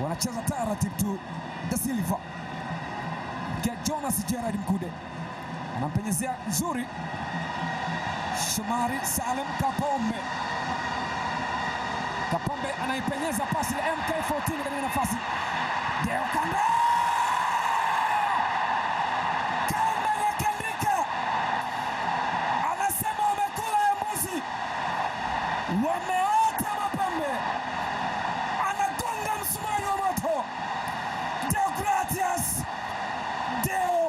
wanacheza taratibu tu. Da Silva kia Jonas Gerard Mkude anampenyezea nzuri Shomari Salem Kapombe anaipenyeza pasi la MK14 katika nafasi. Deo Kanda yakandika, anasema wamekula ya mbuzi, wameota mapembe, anagonga msumari wa moto. Deogratias Deo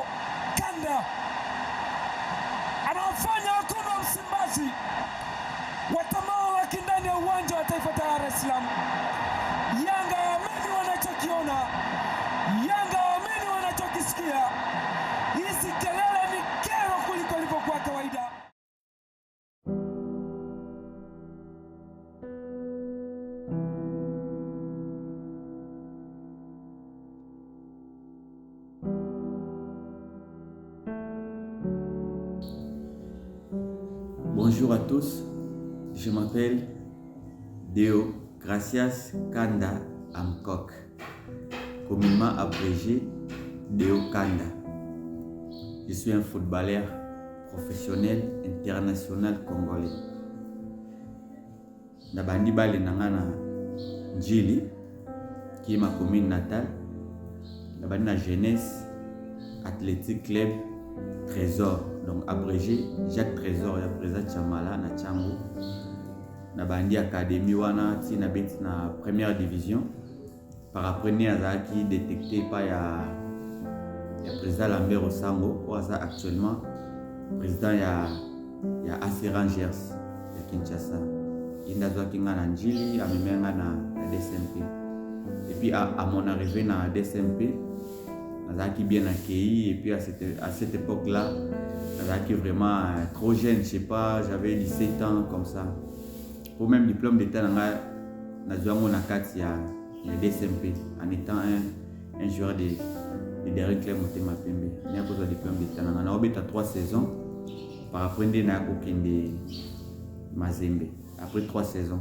Kanda anawafanya wekundu wa Msimbazi watamalaki ndani ya uwanja wa Taifa Dar es Salaam. Yanga waamini wanachokiona, Yanga waamini wanachokisikia. Hizi kelele ni kero kuliko ilivyokuwa kawaida. Bonjour à tous, je m'appelle Deo Gracias Kanda Amkok, communément abrégé Deo Kanda. Je suis un footballeur professionnel international congolais. Nabandi bale nangana Njili, qui est ma commune natale. Nabandi na Jeunesse Athletic Club Trésor, donc abrégé Jacques Trésor ya président Chamala na Changu. Nabandi Académie wana ti na beti na première division. Par après ni azaki détecté par ya président Lambert Osango, ou actuellement président ya AC Rangers ya Kinshasa. Indazwa kinga na Njili amemenga na DSMP. Et puis à mon arrivée na DSMP, Nazaki bien accueilli, et puis à cette époque-là, Nazaki vraiment trop jeune, je sais pas, j'avais 17 ans comme ça. Pour même diplôme d'état, Nazaki mon akati à DSMP en étant un joueur de derrière Clem Motema Pembe. Il y a besoin de diplôme d'état. On a 3 saisons par après de Mazembe. Après 3 saisons,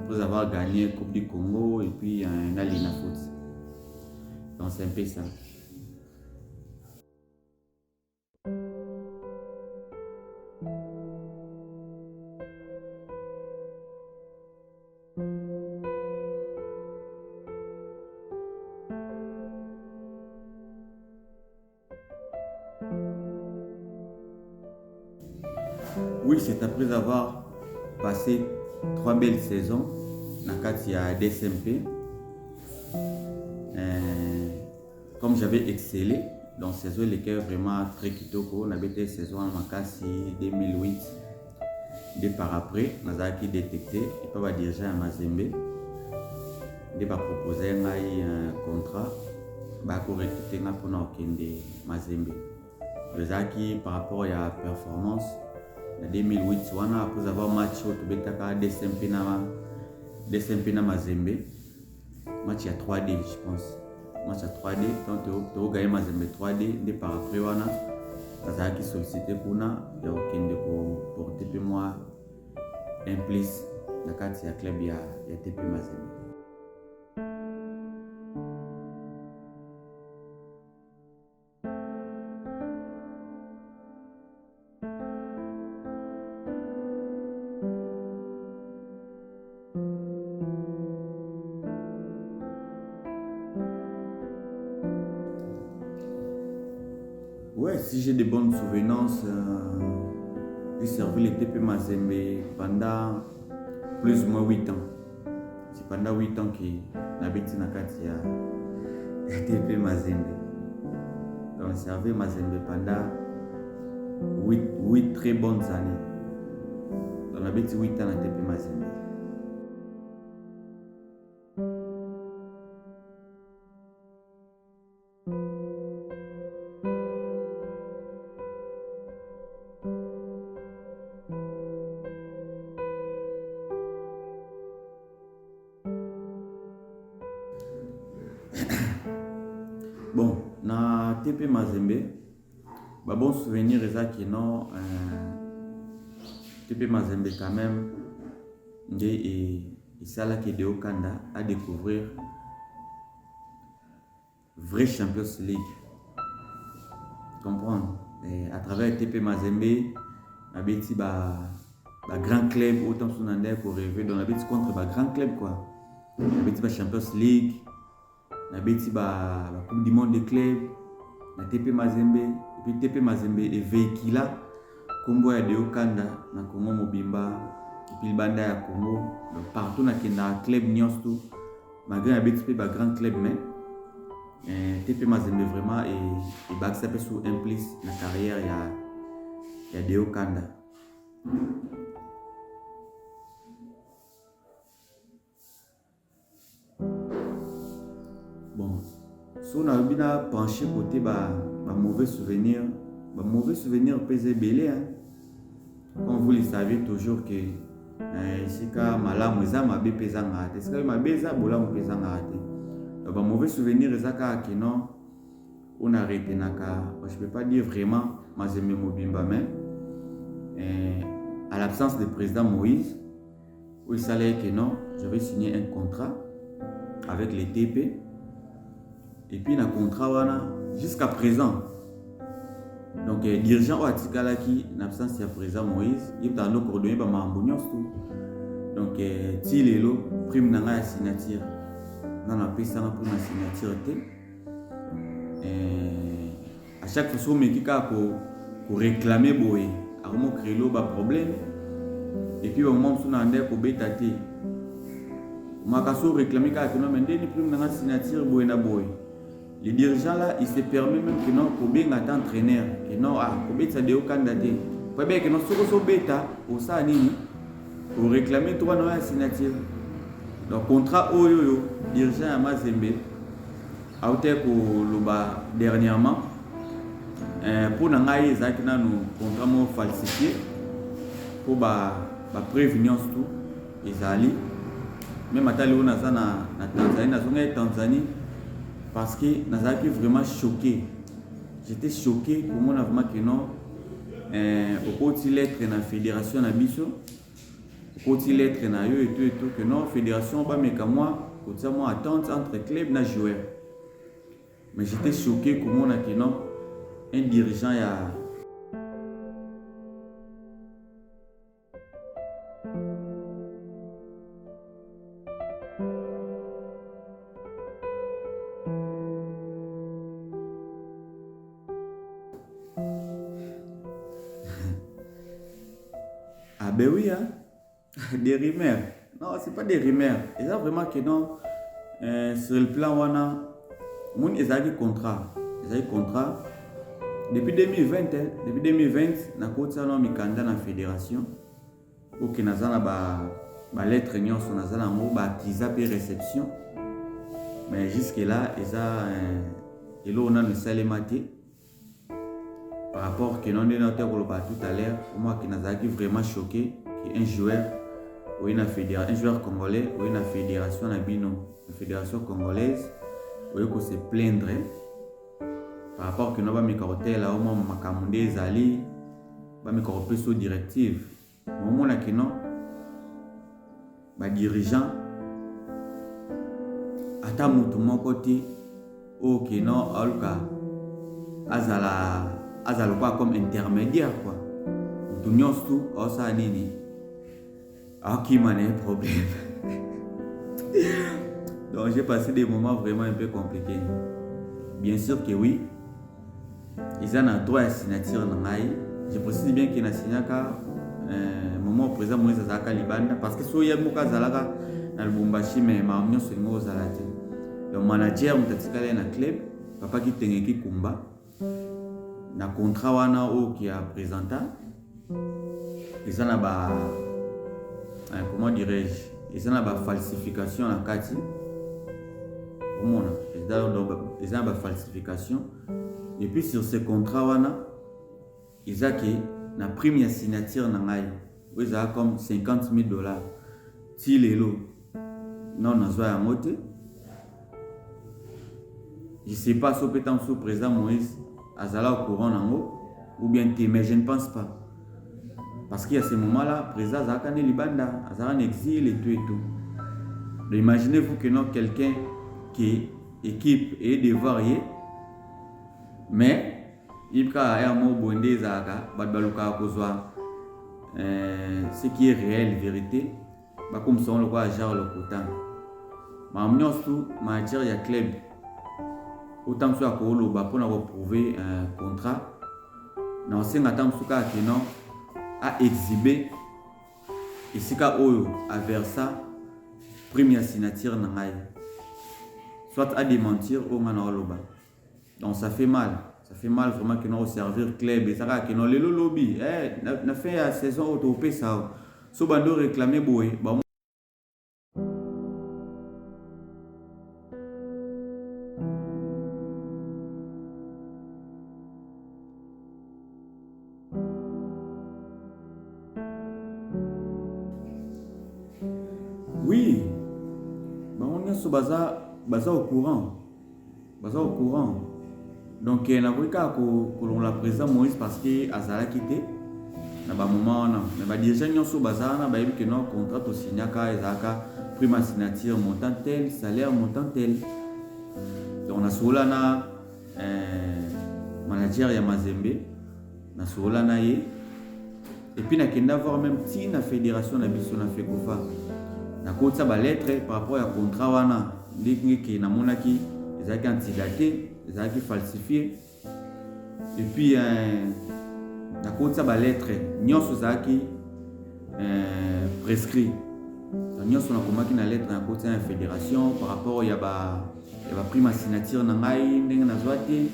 après avoir gagné Coupe du Congo et puis un Alina Foot. Donc c'est un peu ça. Oui, c'est après avoir passé 3 belles saisons dans le DSMP. Comme j'avais excellé dans saison lesquelles vraiment très kitoko, on avait été saison en Makasi 2008. Dès par après, nous avons détecté et pas diriger à Mazembe. Dès pas proposer un contrat, pour recruter pour Mazembe. Nous avons par rapport à la performance. En 2008, après avoir match au DSMP na Mazembe, match à 3D, je pense. Match à 3D, quand tu as gagné Mazembe 3D, de par après, tu as sollicité pour nous, et porter moi un plus dans le club de TP Mazembe. Ouais, si j'ai de bonnes souvenances, j'ai servi le TP Mazembe pendant plus ou moins 8 ans. C'est pendant 8 ans que j'habite dans le TP Mazembe. Donc j'ai servi Mazembe pendant 8 très bonnes années. Donc j'habite 8 ans dans le TP Mazembe. Bon, na TP Mazembe, bon souvenir est non TP Mazembe quand même, et ça là que Deo Kanda à découvrir vraie Champions League. Comprendre? Et à travers TP Mazembe, nabeti ba grand club autant son andé pour rêver dans nabeti contre ba grand club quoi. Nabeti ba Champions League, nabeti ba Coupe du Monde des clubs, na TP Mazembe et puis TP Mazembe est véhicule Kombo ya Deokanda na Congo Mobimba et puis banda ya Congo donc partout na kenda club nyonso malgré nabeti pe ba grand club mais TP Mazembe vraiment et backsapé sous implice la carrière il y a Deo Kanda. Bon, si on a bien penché côté mauvais souvenir pesé belé hein. Comme vous le savez toujours que si ka malamu za mabe pesa ngate, si ka mabe za bola mu pesa ngate. Donc mauvais souvenir ezaka que non on a arrêté naka, je peux pas dire vraiment Mazembe Mobimba mais à l'absence du président Moïse où il savait que non, j'avais signé un contrat avec les TP et puis dans le contrat wana jusqu'à présent donc dirigeant Oatikala qui en absence du président Moïse il est dans coordonné par Mambunios tout donc tilelo prime nanga ya signature dans la pesa pour la signature à chaque fois mais qui pour réclamer boy à moment créer le problème et puis au moment où on a andé pour bétater makaso réclamer que non mais ni prime dans la signature boy na boy les dirigeants là il se permet même que non pour bien attendre entraîneur que non pour beta de candidat pas bien que non so beta au ça nini pour réclamer toi dans la signature donc contrat oyo dirigeant à Mazembe a été pour le dernièrement pour nangai ezaki na nous contrat mo falsifié pour prévenir tout ezali même atali on a na Tanzanie parce que nazaki vraiment choqué. J'étais choqué pour moi vraiment que non au côté lettre na fédération na biso au côté lettre na yo et tout que non fédération pas mais comme moi côté moi attente entre club na joueur. Mais j'étais choqué comment on a que non un dirigeant ya ah ben oui hein des rumeurs. Non, c'est pas des rumeurs. Et ça vraiment que non sur le plan wana mon ezaki contrat. Ezaki contrat depuis 2020 hein. Depuis 2020 na kota na mikanda na fédération OK nazana ba lettre nyonso nazana mo ba kiza pe réception. Mais jusque là eza et là on a le salemati par rapport que non noté tout à l'heure pour moi qui nazaki vraiment choqué qu'un joueur ou une fédération un joueur congolais ou une fédération na bino une fédération congolaise ou que se plaindre par rapport que nous avons mis cartel là au moment makamunde ezali ba mi corpeso directive au moment là que non ba dirigeant ata mutu moko te o que non alka azala quoi comme intermédiaire quoi mutu nyonso tu osa nini qui m'a un problème. Donc j'ai passé des moments vraiment un peu compliqués. Bien sûr que oui, ils ont un droit à signature dans l'AI. Je précise bien qu'il y a un signature moment présent moi ça libanda parce que so yemo kazalaka na Lubumbashi mais maamnyo sengo zalate. Le manager mutatikala na club papa qui tengeki kumba na contrat wana o qui a présenté ils ont ba comment dirais-je, ils ont la falsification en Kati. Ils ont la falsification. Et puis sur ce contrat, ils ont la première signature, ils ont comme $50,000. Si les lots, non, on a un moté. Je ne sais pas si le président Moïse a au courant ou bien mais je ne pense pas. Parce qu'il y a ce moment-là, le président Zakane Libanda, en exil et tout et tout. Imaginez-vous que non, quelqu'un qui équipe et de varier mais il y a un mot bondé zaka badbaluka kozwa ce qui est réel vérité ba comme ça on le voit genre le coton ma mnyostu ma dire ya club autant soit ko lo ba pour prouver un contrat na senga tam suka kino a exhiber ici ka oyo à versa première signature na ngai soit à démentir au manoloba donc ça fait mal vraiment que nous servir club et ça que nous le lobby na fait la saison autopé ça so bando réclamer boy ba oui ba on est so baza au courant donc na koika ko la président Moïse parce que azala quitté na ba moment na mais ba déjà nyonso bazana ba yebi que non contrat to signaka ezaka prima signature montant tel salaire montant tel donc on a sola na manager ya Mazembe na sola na ye et puis na kenda voir même si na fédération na biso na fekofa na kotsa ba lettre par rapport à contrat wana ndiki ke na monaki ezaki antidaté ezaki falsifié et puis na kotsa ba lettre nyonso zaki prescrit nyonso na komaki na lettre na kotsa ya fédération par rapport ya ba prima signature na ngai ndenge na zwate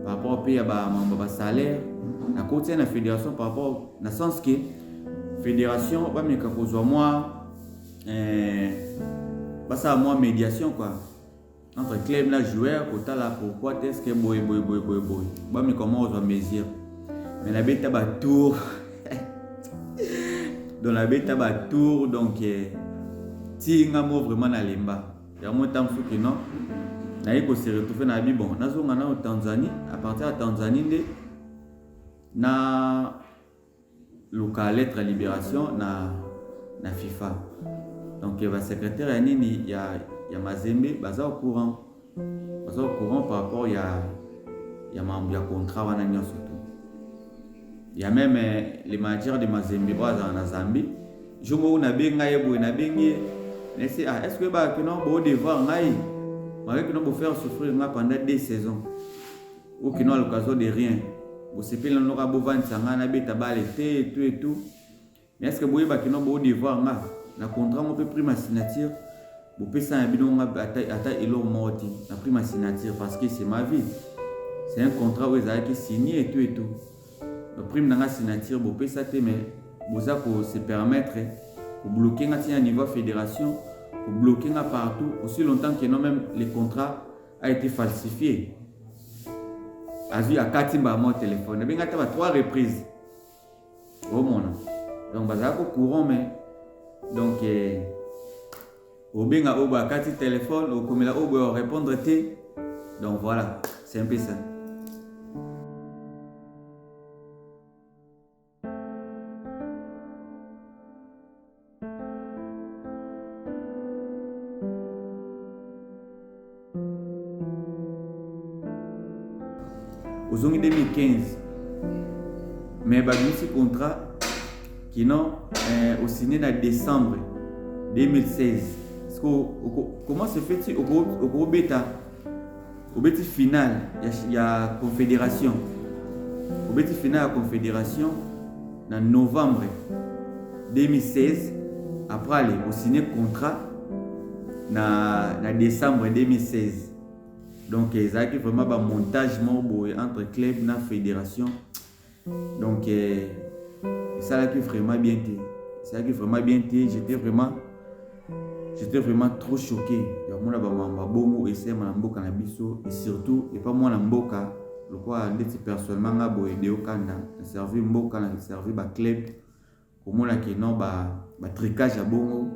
par rapport pe ya ba mamba ba salaire na kotsa na fédération par rapport na sens que fédération ba meka kozwa moi basa moi médiation quoi entre club na joueur kota la pourquoi est-ce que boy ba mais comment on va mesure mais la bête ba tour dans la bête ba tour donc tinga mo vraiment na lemba ya mo tam su kino na yiko se retrouver na bi bon na zonga na au Tanzanie à partir de Tanzanie nde na local lettre libération na FIFA donc le secrétaire ya nini ya Mazembe baza au courant par rapport ya membre ya contrat wana nyonso tout il y a même les managers de Mazembe baza na Zambie jomo na benga yebo na bengi est-ce que ba que non bo devoir ngai malgré que non bo faire souffrir nga pendant 2 saisons ou que non à l'occasion de rien bo sepela no ka bo vendre sanga na beta bale et tout mais est-ce que bo ba que non bo devoir nga na contrat on peut prima signature vous pouvez ça ata elo moti na prima signature parce que c'est ma vie c'est un contrat où ils ont signé et tout le prime dans la signature vous pouvez ça mais vous avez se permettre de bloquer à niveau fédération pour bloquer partout aussi longtemps que non même le contrat a été falsifié a vu à 4 mon téléphone bien à 3 reprises au monde donc bazako courant mais donc au benga au bakati téléphone au komela au répondre té donc voilà c'est un peu ça aux années 2015 mais ce contrat qui non au signé en décembre 2016 comment se fait-il au bêta final il y a confédération au bêta final la confédération en novembre 2016 après aller au signé contrat en décembre 2016 donc il y a vraiment un montage entre club et fédération donc ça qui vraiment bien j'étais vraiment trop choqué et surtout et pas moi mboka le quoi personnellement servi mboka servi club pour moi qui non tricage à bongo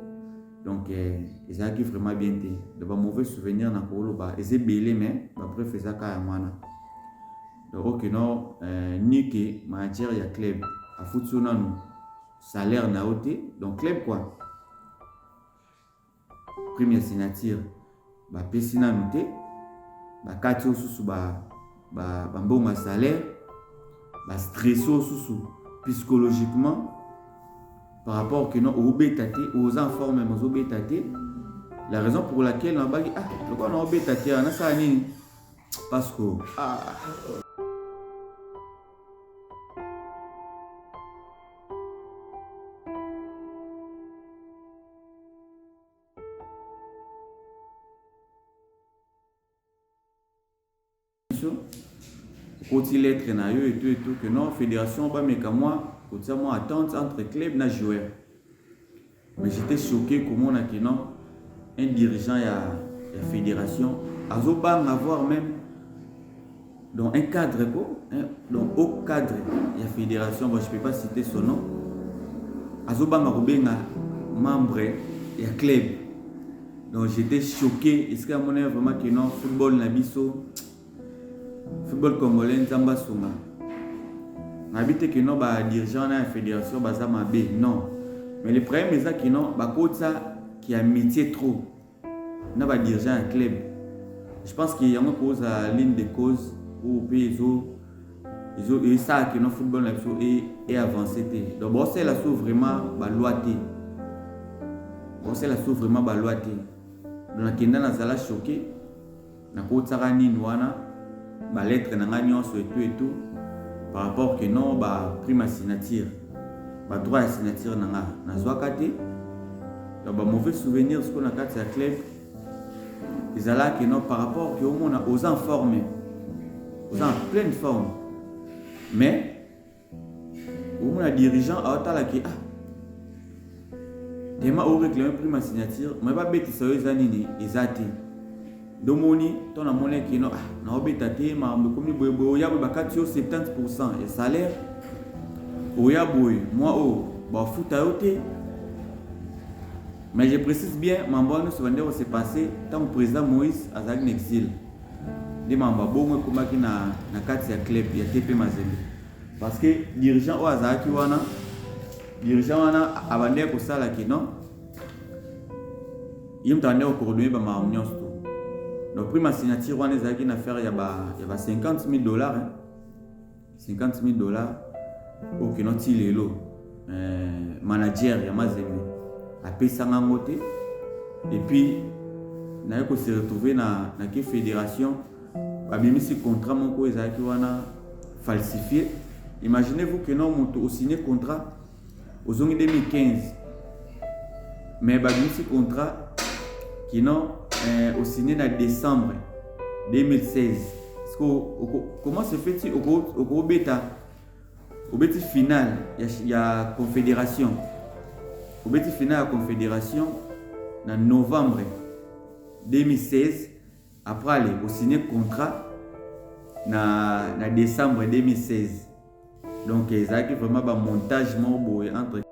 donc ils ont vraiment bien de mauvais souvenirs na kolo c'est belé mais après faisait ça donc ok non ni que manager ya club a foutu non salaire na oté donc club quoi première signature pesi na noté bakati osusu mbongo salaire, stressé osusu psychologiquement par rapport que non aux enfants même aux obétatés. La raison pour laquelle on a dit pourquoi on a obétaté on a ça parce que côté lettre na yo et tout que non fédération pas mais comme moi côté moi attente entre club na joueur. Mais j'étais choqué comment on a que non un dirigeant de la fédération azoba avoir même dans un cadre dans haut cadre de la fédération, bon, je peux pas citer son nom, azoba marubenga membre et club. Donc j'étais choqué. Est-ce qu'à mon avis vraiment que non football na biso football congolais nzamba songa n'habite que non ba dirigeant na fédération baza mabe non, mais le problème est ça que non ba kota qui a métier trop na ba dirigeant un club. Je pense qu'il y a une cause à ligne de cause où ils ont ça que non football na biso est avancé. Donc bon c'est la sous vraiment ba loi té. Bon c'est la sous vraiment ba loi té. Donc la kenda na zala choqué na kota rani nwana ba lettre na ngani nyonso et tout par rapport que non ba prime signature ba droit à signature na zwaka te. Donc ba mauvais souvenir ce qu'on a carte à club ils allaient que non par rapport que on a aux en forme aux en pleine forme mais on a dirigeant à otala qui tema au réclamer prime signature mais pas bête ça les anini ezati domoni ton amone qui non na obetate ma comme ni boyo ya bakati 70% et salaire oya boy moi ba futa yote. Mais je précise bien mambo se vendre s'est passé tant que président Moïse azali en exil de mamba bongo kuma ki na kati ya club ya TP Mazembe parce que dirigeant o azaki wana abande ko sala ki non yim tande ko coordonner ba mamunions tout. Donc prima signature wana ezaki na faire ya ba $50,000 hein. $50,000 au kinoti lelo manager ya Mazembe a payé ngote et puis na ko se retrouver na ke fédération ba bimisi contrat mon ko ezaki wana falsifié. Imaginez-vous que non monto au signé contrat aux 2015 mais ba bimisi contrat qui non au signé en décembre 2016. Comment se fait-il au bêta final il y a confédération au bêta final à confédération en novembre 2016 après aller au signer contrat na décembre 2016. Donc il y a vraiment un montage entre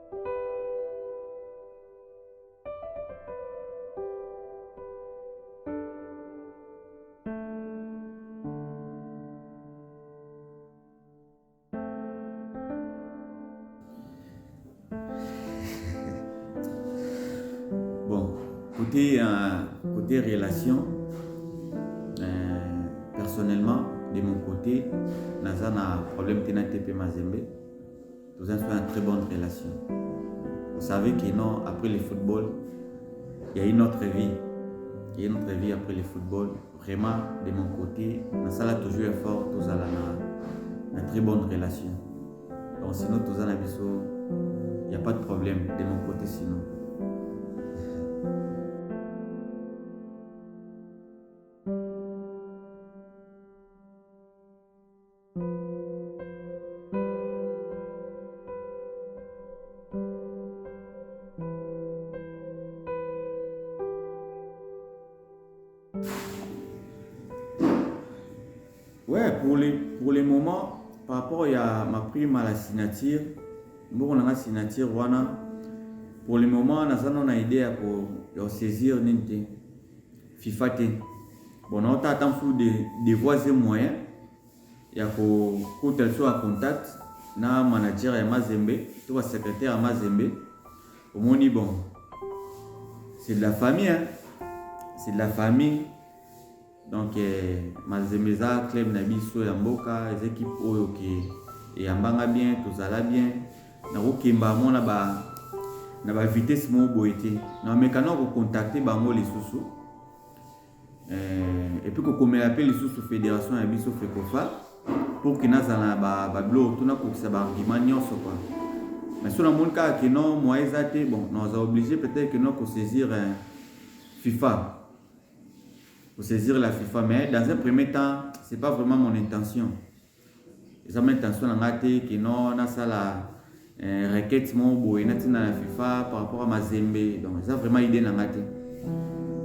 côté relation, personnellement, de mon côté, Naza n'a problème de TP Mazembe. Nous avons fait une très bonne relation. Vous savez que non, après le football, il y a une autre vie. Il y a une autre vie après le football. Vraiment, de mon côté, Naza a toujours effort, nous avons une très bonne relation. Donc sinon, tous en abisso, il n'y a pas de problème de mon côté sinon. Ouais, pour les moments, par rapport à ma prime à la signature, pour la signature, pour le moment, on a une idée pour saisir n'inte FIFA. Bon, on attend des voies et moyens. Il y a pour tel soit contact, na manager à Mazembe, tout secrétaire à Mazembe. Au moins, bon, c'est de la famille, hein. C'est de la famille. Donc mazemeza club na biso ya mboka les équipes oyo ki et ambanga bien tozala bien na kokemba mona na ba vitesse mo boité na mekano ko contacter bango lisusu et puis ko komela pe lisusu fédération ya biso Fekofa pour que nazala ba blo tuna ko sa ba argument nyonso quoi. Mais sur la monde cas que non moi exacté bon nous a obligé peut-être que non ko saisir FIFA. Pour saisir la FIFA, mais dans un premier temps, c'est pas vraiment mon intention. C'est mon intention que non, on a ça la requête mon boy, na la FIFA par rapport à Mazembe. Donc c'est vraiment idée na ngate.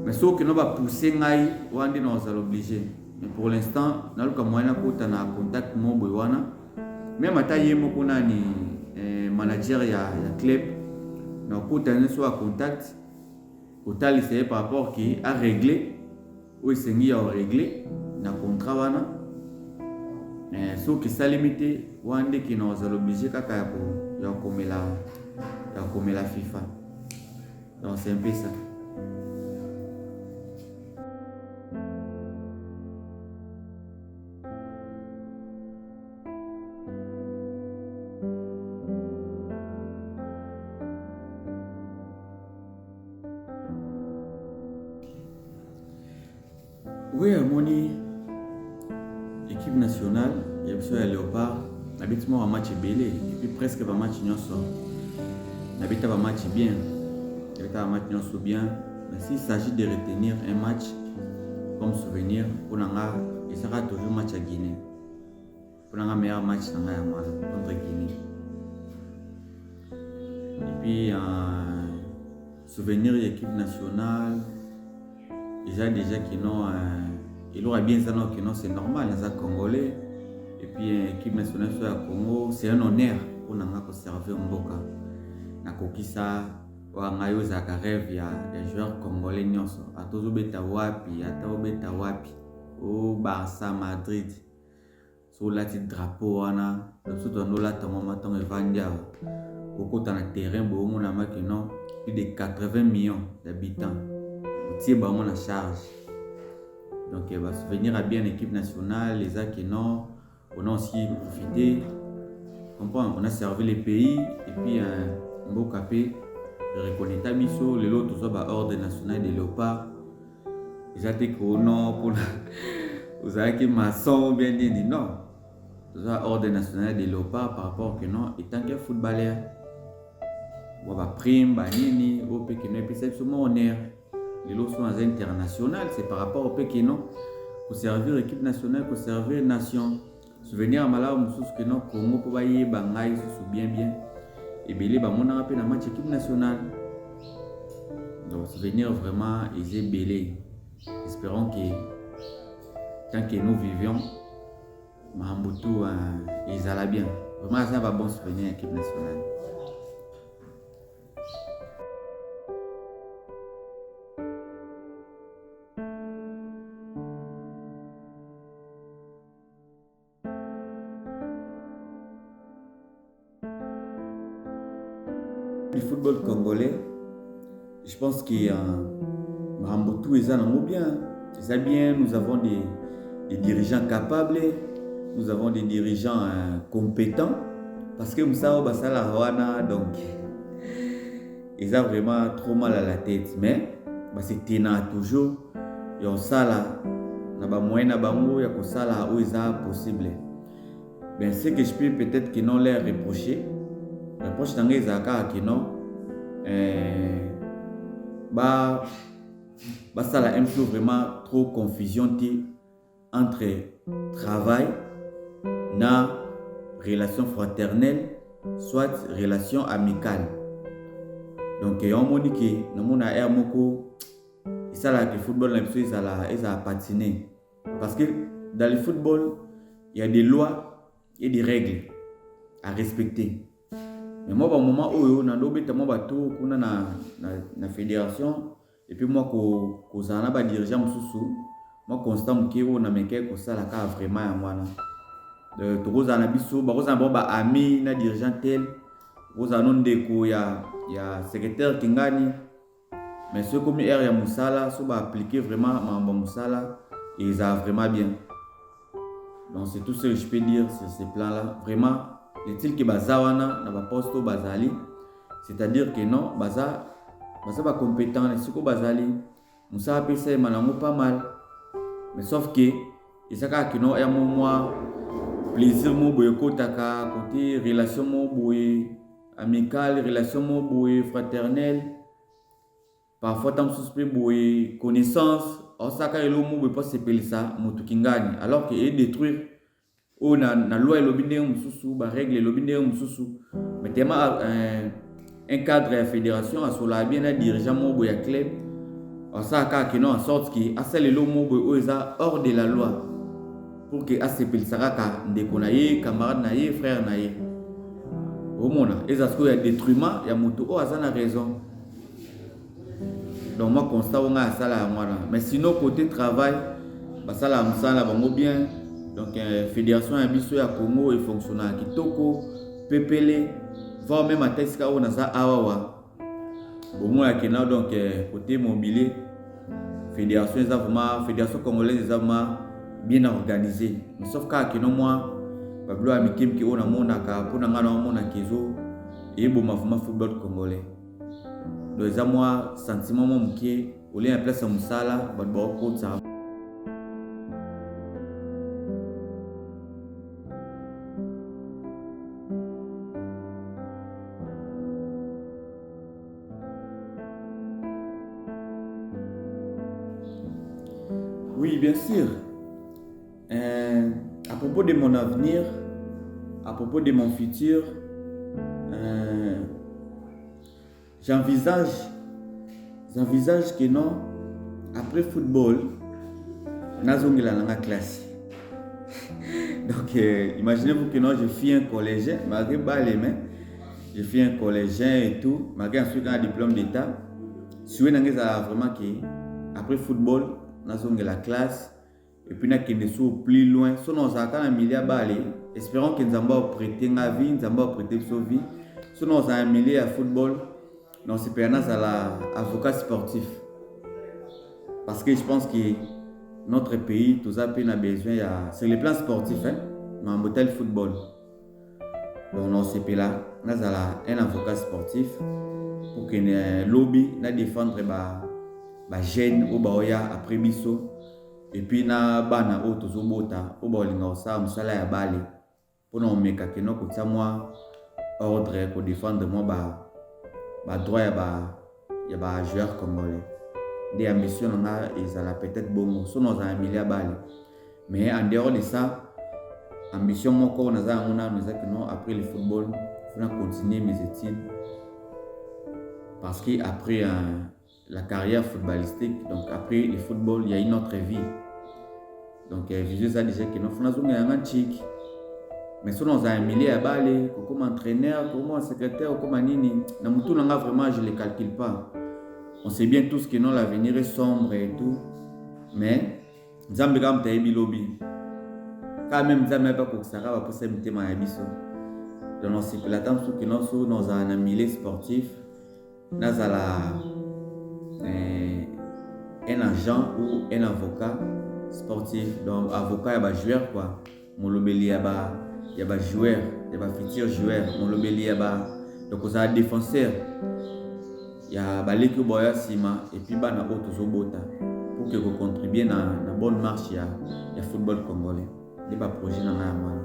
Mais sauf que nous va pousser ngai, on dit nous allons obliger. Mais pour l'instant, nous comme moi na kota na contact mon boy wana. Même ataye mo kuna ni manager ya club, na kota ne soit contact. Total c'est par rapport qui a réglé. Oui, c'est mis à régler dans le contrat. Sauf que ça limité, on dit que nous allons obliger à comme la FIFA. Donc c'est un peu ça. Oui, Harmonie, équipe nationale, il y a besoin de Léopard, habitement un match belé, et puis presque un match nyonso. Habite un match bien, habite un match nyonso bien, mais s'il s'agit de retenir un match comme souvenir, pour Nanga, il sera toujours match à Guinée. Pour Nanga, meilleur match contre Guinée. Et puis, souvenir de l'équipe nationale, déjà qui non, il aura bien ça non, qui non, c'est normal, les Congolais. Et puis l'équipe nationale sur la Congo, c'est un honneur pour nous conserver un Mboka. Na kokisa wa ngayo za rêve ya joueurs congolais nyonso. Atozo beta wapi, atazo beta wapi. Au Barça Madrid. Sur la petite drapeau wana, surtout on la tamo maton evandia. Au côté na terrain bo mon ama que non, plus de 80 millions d'habitants. C'est bon la charge. Donc il va souvenir à bien l'équipe nationale, les qui non, on a aussi profité. On a servi les pays et puis un beau capé de reconnaître Misso, les autres sont ordre national de Léopard. Ils ont dit que non pour vous avez qui maçon bien dit non. Ils ont ordre national de Léopard par rapport que non, étant qu'un footballeur, on va prime, banini, au pays qui n'est pas seulement honneur. Les lots sont internationales, c'est par rapport au Pékin, pour servir l'équipe nationale, pour servir la nation. Souvenir à Malawi, que non, Congo, pour bailler, Bangaï, bien. Et bien, les Bamon a rappelé la match équipe nationale. Donc, souvenir vraiment, ils est belé. Espérons que, tant que nous vivions, Mahambutu, ils allaient bien. Vraiment, ça va bon souvenir à l'équipe nationale. Du football congolais, je pense qu'il y a Mahambutu et Zanamo bien. C'est bien, nous avons des dirigeants capables, nous avons des dirigeants compétents, parce que Moussa Basala Rwana, donc ils ont vraiment trop mal à la tête, mais c'est tenant toujours, ils ont ça là, n'a moyen na bango, il y a ça là où ils ont possible. Ben ce que je peux peut-être qu'ils n'ont l'air reproché. Reproche dans les accords qui non, ça là un peu vraiment trop confusion entre travail, na relation fraternelle, soit relation amicale. Donc on dit que dans mon air moko, ça là que football là ils a patiné parce que dans le football il y a des lois et des règles à respecter. Mais moi, au moment où on a na fédération, et puis moi, quand on a dirigeant, moi, constant, on a ça la vraiment à moi. On a ami, na dirigeant tel, on a secrétaire Kingani, mais ce comme il y a Moussala, on va appliquer vraiment Moussala et ils ont vraiment bien. Donc c'est tout ce que je peux dire sur ces plans-là. Vraiment, les tirs qui bazawana na ba posto bazali, c'est-à-dire que non, baza ba compétent, les siko bazali, musa pesa malango pas mal. Mais sauf que isaka que non ya moi plaisir mo boye kotaka côté relation mo boye amicale, relation mo boye fraternelle. Parfois tam suspect boye connaissance, osaka elo mo boye pas se pelisa mutukingani alors que est détruire o na loi lobinde mususu ba règle lobinde mususu. Mais tellement un cadre de la fédération a sur la bien un dirigeant mo boye club. Osaka que non en sorte que asel elo mo boye oza hors de la loi. Pour que ACP Saraka ndekonaye camarade naye frère naye au mona ezasko ya détruiment ya moto o azana raison. Donc moi constat on a ça là moi. Mais sinon côté travail basala msala bango bien. Donc fédération ya biso ya Congo et fonctionnaire kitoko pepele va même à teska on a ça awawa au moins kena. Donc côté mobilier fédération vraiment fédération congolaise vraiment bien organisé. Mais sauf que moi Pablo Amikim qui on a monaka pour na ngana mona kezo et bon ma football congolais. Donc ça moi sentiment mon qui au lieu en place à musala ba ko ça. Oui, bien sûr. À propos de mon avenir, à propos de mon futur, j'envisage que non, après football, nazongela na classe. Donc, imaginez-vous que non, je suis un collégien, malgré les mains, je suis un collégien et tout, malgré ensuite un diplôme d'état. Si vous avez vraiment que après football, nazongela classe. Et puis na kende sou plus loin so nos aka na milliard balé espérons que nzamba prêter na vie nzamba prêter so vie so nos a millier à football non c'est perna à la avocat sportif parce que je pense que notre pays tout ça a besoin sur le plan sportif hein mais modèle football donc non c'est là nazala un avocat sportif pour que ne lobby na défendre ba jeune ou ba oya après biso. Et puis na bana o tozobota o bolinga osa musala ya bale pona omeka keno kotia moi ordre pour défendre moi ba droit ya ba joueur congolais. Des ambitions nga ezala peut-être bon so nos a milliard bale. Mais en dehors de ça ambition moko naza ngona nous que non après le football faut continuer mes études parce que après la carrière footballistique, donc après le football, il y a une autre vie. Donc, je ça déjà que nous faisons un chic. Mais si nous avons un millier à balai, comme entraîneur, comme secrétaire, comme nini, vraiment, je ne les calcule pas. On sait bien tous que non, l'avenir est sombre et tout. Mais, nous avons quand même lobby. Quand même, nous avons pas pour ça, va pour ça, nous avons donc, c'est la temps que nous avons un milieu sportif, nous avons un agent ou un avocat sportif. Donc avocat il y a joueur quoi mon lobeli il y a joueur il y a futur joueur mon lobeli il y a donc on a défenseur il y a baleki boya sima et puis bana auto zobota pour que vous contribuez dans la bonne marche il y a football congolais des ba projet dans la main.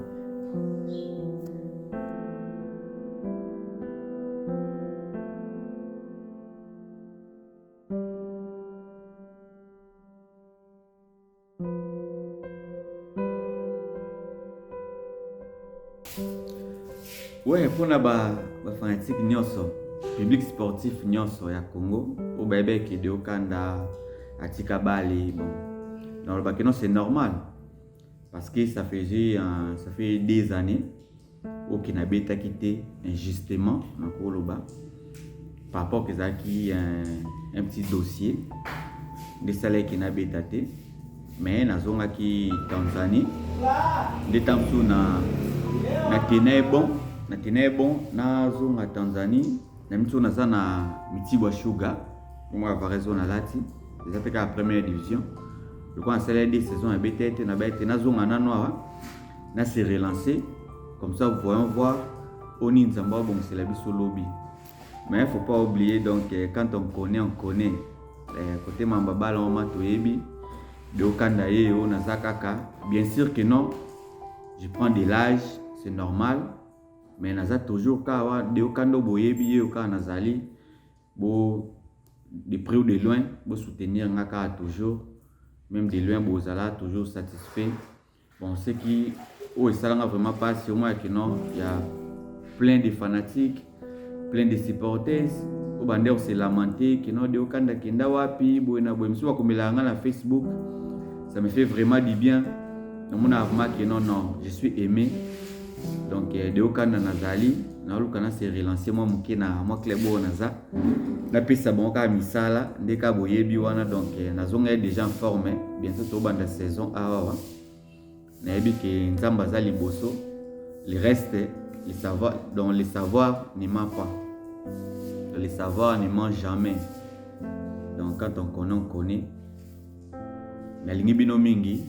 Ouais, pour na ba fanatique nyonso, public sportif nyonso ya Congo, au bébé qui de Okanda, atika bali, bon. Dans le bac non c'est normal parce que ça fait des années au Kinabeta quitté injustement dans Koloba par rapport que ça qui un petit dossier de salaire Kinabeta té mais na zonga ki Tanzanie de temps na tenait bon na zonga Tanzanie na mtu na sana Mitibwa Sugar moi va raison na lati ils appellent la première division Je crois que c'est des saisons à BTT, na se relancer. Comme ça, vous pouvez voir on est en bon c'est la biso lobby. Mais il ne faut pas oublier donc quand on connaît. Côté Mambabala on m'a toyebi de Okanda on a zakaka. Bien sûr que non. Je prends de l'âge, c'est normal. Mais naza toujours kawa de Okando boyebi Oka nazali bo de près ou de loin bo soutenir ngaka toujours. Même de loin bozala toujours satisfait. Bon, ce qui ça n'a vraiment pas sur moi que non, il y a plein de fanatiques, plein de supporters. Au bandé on s'est lamenté que non de Okanda kenda wapi boena boemso wakomelanga na Facebook. Ça me fait vraiment du bien. Mon avma que non je suis aimé. Donc de Okanda nazali na lukana se relancer moi mukena moi klebo naza. Na pesa bon ka misala ndeka boyebi wana donc nazonga déjà en forme bientôt to banda saison awa. Nayebi que nzamba za liboso le reste le savoir donc le savoir ne ment pas. Le savoir ne ment jamais. Donc quand on connaît na lingi bino mingi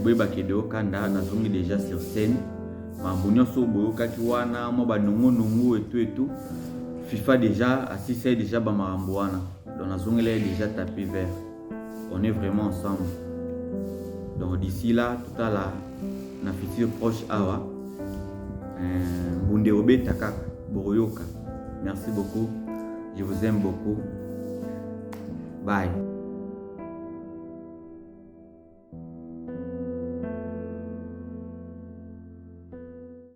boyeba ke de Okanda nazongi déjà sur scène mambunyo so boyoka ki wana mo ba nungu et tout FIFA déjà assisté déjà ba marambo wana donc nazongi là déjà tapé vert. On est vraiment ensemble. Donc d'ici là tout à la future proche awa Bunde Obe Takak Boroyoka. Merci beaucoup. Je vous aime beaucoup. Bye.